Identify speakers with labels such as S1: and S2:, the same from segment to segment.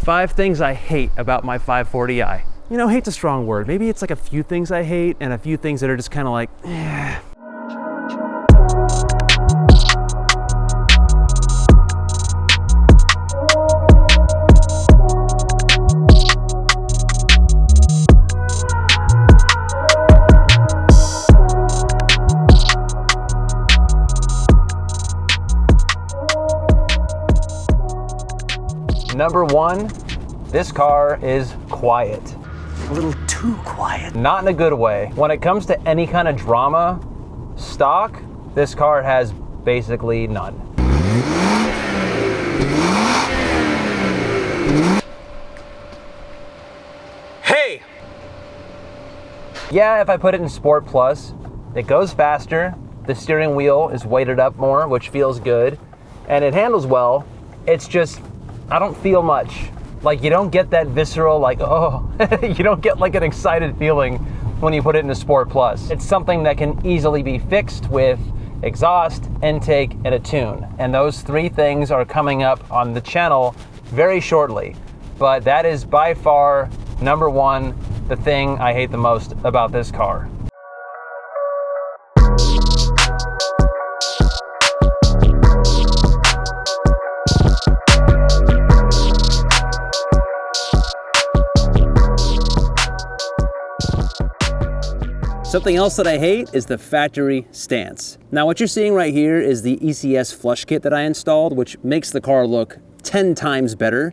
S1: 5 things I hate about my 540i. You know, hate's a strong word. Maybe it's like a few things I hate and a few things that are just kind of like, eh.
S2: Number 1, this car is quiet.
S1: A little too quiet.
S2: Not in a good way. When it comes to any kind of drama, stock, this car has basically none. Hey! Yeah, if I put it in Sport Plus, it goes faster, the steering wheel is weighted up more, which feels good, and it handles well. It's just, I don't feel much. Like, you don't get that visceral, like, oh, you don't get like an excited feeling when you put it in a Sport Plus. It's something that can easily be fixed with exhaust, intake, and a tune. And those 3 things are coming up on the channel very shortly. But that is by far number 1, the thing I hate the most about this car.
S1: Something else that I hate is the factory stance. Now what you're seeing right here is the ECS flush kit that I installed, which makes the car look 10 times better.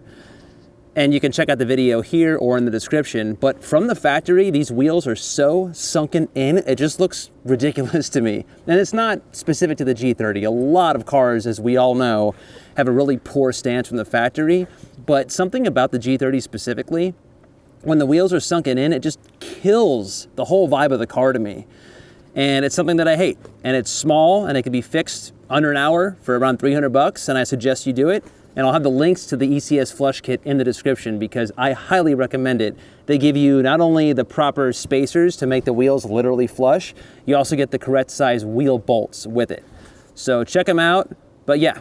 S1: And you can check out the video here or in the description. But from the factory, these wheels are so sunken in, it just looks ridiculous to me. And it's not specific to the G30. A lot of cars, as we all know, have a really poor stance from the factory. But something about the G30 specifically, when the wheels are sunken in, it just kills the whole vibe of the car to me. And it's something that I hate. And it's small and it can be fixed under an hour for around 300 bucks, and I suggest you do it. And I'll have the links to the ECS flush kit in the description because I highly recommend it. They give you not only the proper spacers to make the wheels literally flush, you also get the correct size wheel bolts with it. So check them out. But yeah,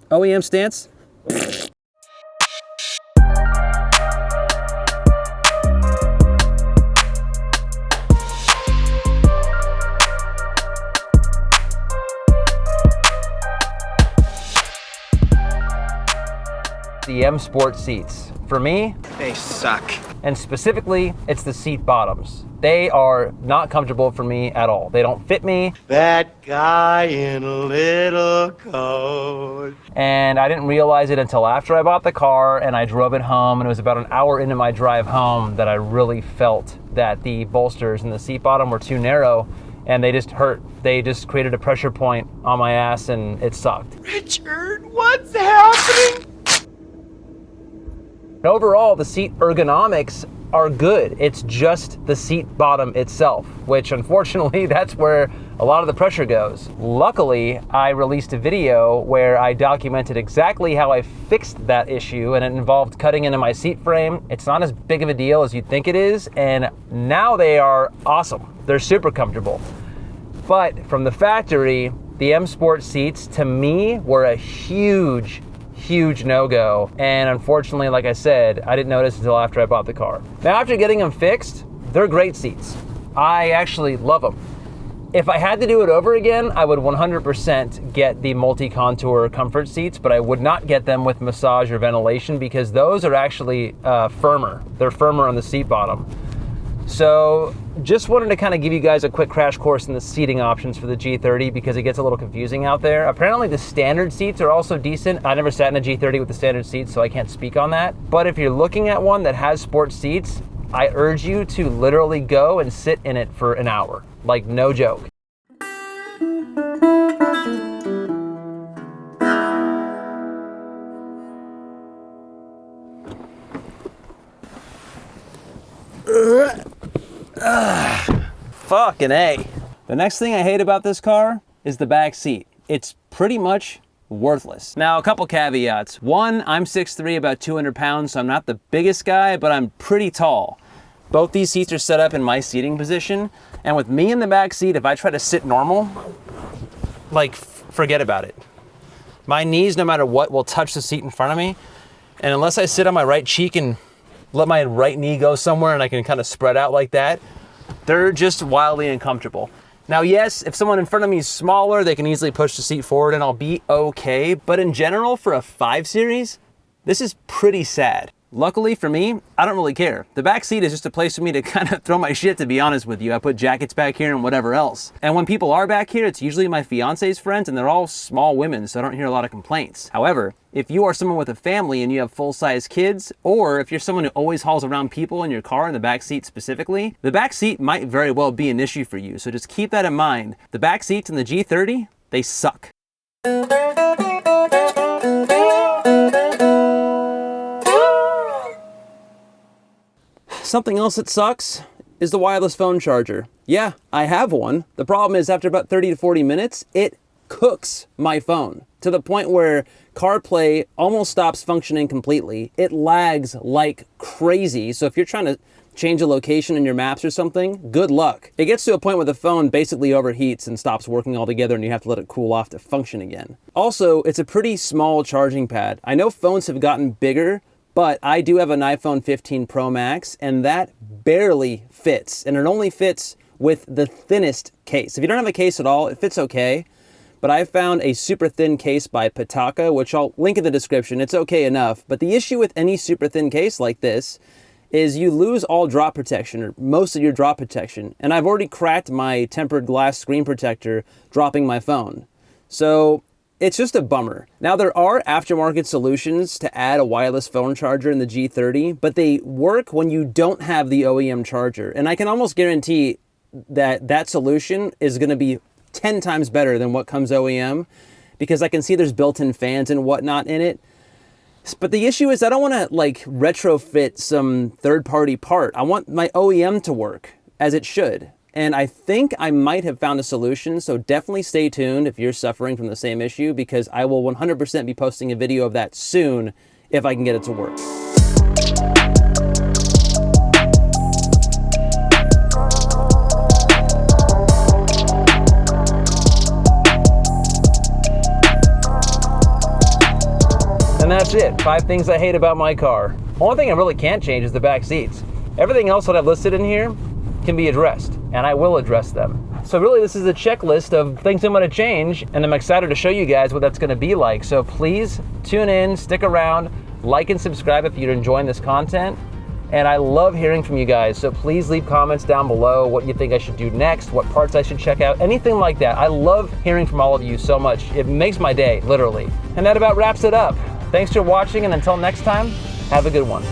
S1: OEM stance.
S2: The M Sport seats. For me,
S3: they suck.
S2: And specifically, it's the seat bottoms. They are not comfortable for me at all. They don't fit me.
S3: That guy in a little coat.
S2: And I didn't realize it until after I bought the car and I drove it home, and it was about an hour into my drive home that I really felt that the bolsters in the seat bottom were too narrow, and they just hurt. They just created a pressure point on my ass and it sucked.
S3: Richard, what's happening?
S2: Overall, the seat ergonomics are good. It's just the seat bottom itself, which unfortunately, that's where a lot of the pressure goes. Luckily, I released a video where I documented exactly how I fixed that issue, and it involved cutting into my seat frame. It's not as big of a deal as you'd think it is, and now they are awesome. They're super comfortable. But from the factory, the M Sport seats, to me, were a huge no-go. And unfortunately, like I said, I didn't notice until after I bought the car. Now, after getting them fixed, they're great seats. I actually love them. If I had to do it over again, I would 100% get the multi-contour comfort seats, but I would not get them with massage or ventilation because those are actually firmer. They're firmer on the seat bottom. So just wanted to kind of give you guys a quick crash course in the seating options for the G30 because it gets a little confusing out there. Apparently the standard seats are also decent. I never sat in a G30 with the standard seats, so I can't speak on that. But if you're looking at one that has sports seats, I urge you to literally go and sit in it for an hour. Like, no joke.
S1: Fucking A. The next thing I hate about this car is the back seat. It's pretty much worthless. Now, a couple caveats. One, I'm 6'3", about 200 pounds, so I'm not the biggest guy, but I'm pretty tall. Both these seats are set up in my seating position, and with me in the back seat, if I try to sit normal, like, forget about it. My knees, no matter what, will touch the seat in front of me. And unless I sit on my right cheek and let my right knee go somewhere and I can kind of spread out like that, they're just wildly uncomfortable. Now, yes, if someone in front of me is smaller, they can easily push the seat forward and I'll be okay. But in general, for a 5 Series, this is pretty sad. Luckily for me, I don't really care. The back seat is just a place for me to kind of throw my shit, to be honest with you. I put jackets back here and whatever else. And when people are back here, it's usually my fiance's friends and they're all small women, so I don't hear a lot of complaints. However, if you are someone with a family and you have full-size kids, or if you're someone who always hauls around people in your car in the back seat specifically, the back seat might very well be an issue for you. So just keep that in mind. The back seats in the G30, they suck. Something else that sucks is the wireless phone charger. Yeah, I have one. The problem is after about 30 to 40 minutes, it cooks my phone to the point where CarPlay almost stops functioning completely. It lags like crazy. So if you're trying to change a location in your maps or something, good luck. It gets to a point where the phone basically overheats and stops working altogether and you have to let it cool off to function again. Also, it's a pretty small charging pad. I know phones have gotten bigger, but I do have an iPhone 15 Pro Max and that barely fits. And it only fits with the thinnest case. If you don't have a case at all, it fits okay. But I found a super thin case by Pitaka, which I'll link in the description. It's okay enough. But the issue with any super thin case like this is you lose all drop protection, or most of your drop protection. And I've already cracked my tempered glass screen protector dropping my phone. So it's just a bummer. Now, there are aftermarket solutions to add a wireless phone charger in the G30, but they work when you don't have the OEM charger. And I can almost guarantee that that solution is going to be 10 times better than what comes OEM, because I can see there's built-in fans and whatnot in it. But the issue is I don't want to like retrofit some third-party part. I want my OEM to work as it should. And I think I might have found a solution, so definitely stay tuned if you're suffering from the same issue, because I will 100% be posting a video of that soon if I can get it to work.
S2: And that's it. 5 things I hate about my car. Only thing I really can't change is the back seats. Everything else that I've listed in here can be addressed, and I will address them. So really, this is a checklist of things I'm going to change, and I'm excited to show you guys what that's going to be like. So please tune in, stick around, like and subscribe if you're enjoying this content. And I love hearing from you guys, so please leave comments down below what you think I should do next, what parts I should check out, anything like that. I love hearing from all of you so much. It makes my day, literally. And that about wraps it up. Thanks for watching, and until next time, have a good one.